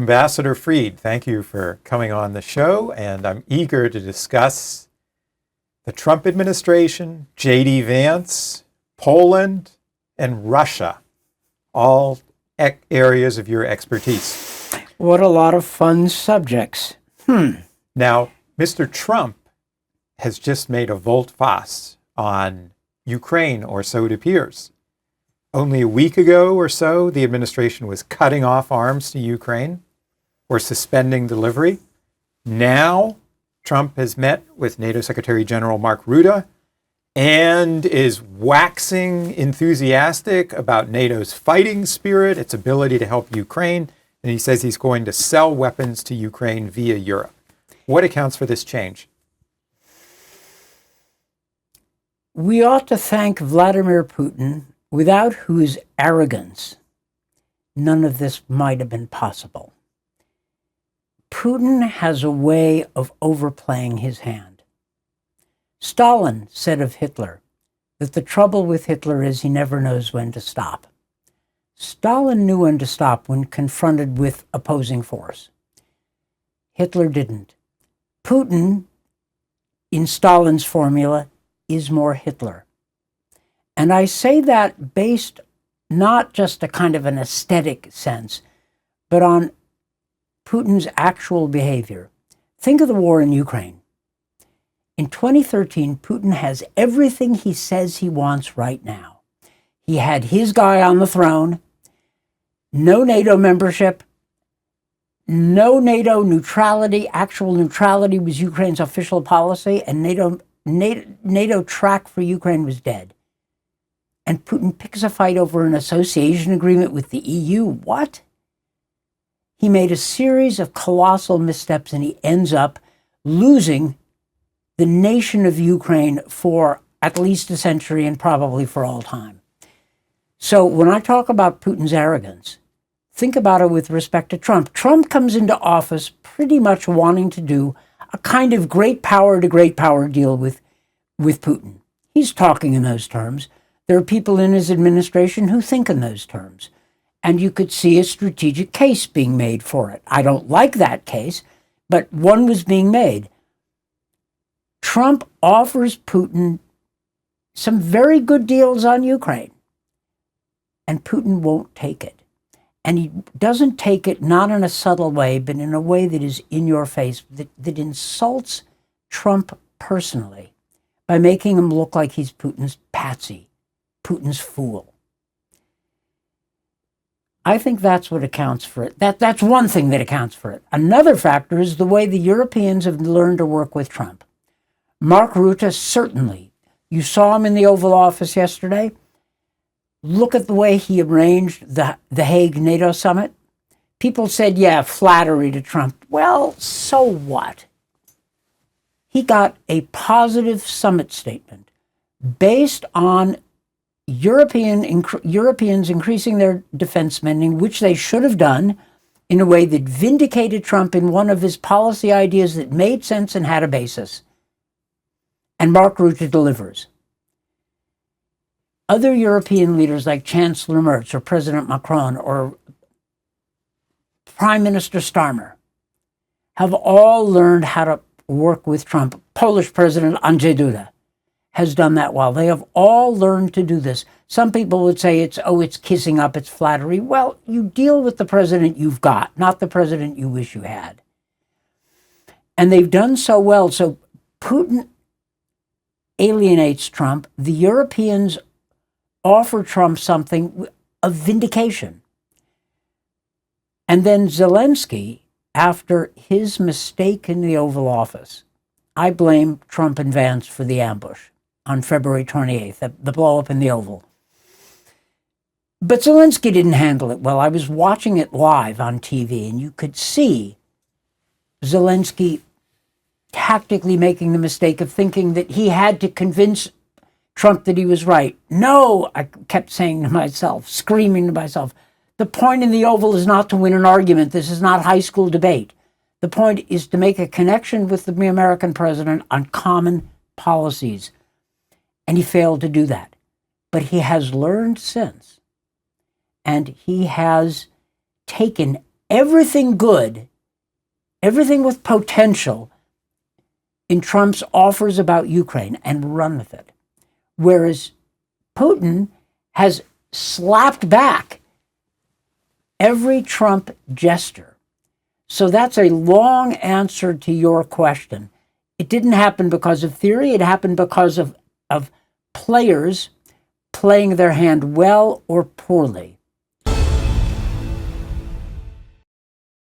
Ambassador Fried, thank you for coming on the show, and I'm eager to discuss the Trump administration, J.D. Vance, Poland, and Russia, all areas of your expertise. What a lot of fun subjects. Now, Mr. Trump has just made a volte-face on Ukraine, or so it appears. Only a week ago or so, the administration was cutting off arms to Ukraine or suspending delivery. Now, Trump has met with NATO Secretary General Mark Rutte and is waxing enthusiastic about NATO's fighting spirit, its ability to help Ukraine, and he says he's going to sell weapons to Ukraine via Europe. What accounts for this change? We ought to thank Vladimir Putin, without whose arrogance none of this might have been possible. Putin has a way of overplaying his hand. Stalin said of Hitler that the trouble with Hitler is he never knows when to stop. Stalin knew when to stop when confronted with opposing force. Hitler didn't. Putin, in Stalin's formula, is more Hitler. And I say that based not just a kind of an aesthetic sense, but on Putin's actual behavior. Think of the war in Ukraine. In 2013, Putin has everything he says he wants right now. He had his guy on the throne, no NATO membership, no NATO neutrality. Actual neutrality was Ukraine's official policy, and NATO track for Ukraine was dead. And Putin picks a fight over an association agreement with the EU. What? He made a series of colossal missteps, and he ends up losing the nation of Ukraine for at least a century and probably for all time. So when I talk about Putin's arrogance, think about it with respect to Trump. Trump comes into office pretty much wanting to do a kind of great power to great power deal with Putin. He's talking in those terms. There are people in his administration who think in those terms. And you could see a strategic case being made for it. I don't like that case, but one was being made. Trump offers Putin some very good deals on Ukraine, and Putin won't take it. And he doesn't take it not in a subtle way, but in a way that is in your face, that insults Trump personally by making him look like he's Putin's patsy, Putin's fool. I think that's what accounts for it. That's one thing that accounts for it. Another factor is the way the Europeans have learned to work with Trump. Mark Rutte, certainly. You saw him in the Oval Office yesterday. Look at the way he arranged the Hague NATO summit. People said, yeah, flattery to Trump. Well, so what? He got a positive summit statement based on Europeans increasing their defense spending, which they should have done in a way that vindicated Trump in one of his policy ideas that made sense and had a basis. And Mark Rutte delivers. Other European leaders like Chancellor Merz or President Macron or Prime Minister Starmer have all learned how to work with Trump. Polish President Andrzej Duda has done that well. They have all learned to do this. Some people would say it's kissing up, it's flattery. Well, you deal with the president you've got, not the president you wish you had. And they've done so well. So Putin alienates Trump. The Europeans offer Trump something of vindication. And then Zelensky, after his mistake in the Oval Office, I blame Trump and Vance for the ambush on February 28th, the blow-up in the Oval. But Zelensky didn't handle it well. I was watching it live on TV, and you could see Zelensky tactically making the mistake of thinking that he had to convince Trump that he was right. No, I kept saying to myself, screaming to myself, the point in the Oval is not to win an argument. This is not high school debate. The point is to make a connection with the American president on common policies. And he failed to do that. But he has learned since. And he has taken everything good, everything with potential in Trump's offers about Ukraine and run with it. Whereas Putin has slapped back every Trump gesture. So that's a long answer to your question. It didn't happen because of theory. It happened because of players playing their hand well or poorly.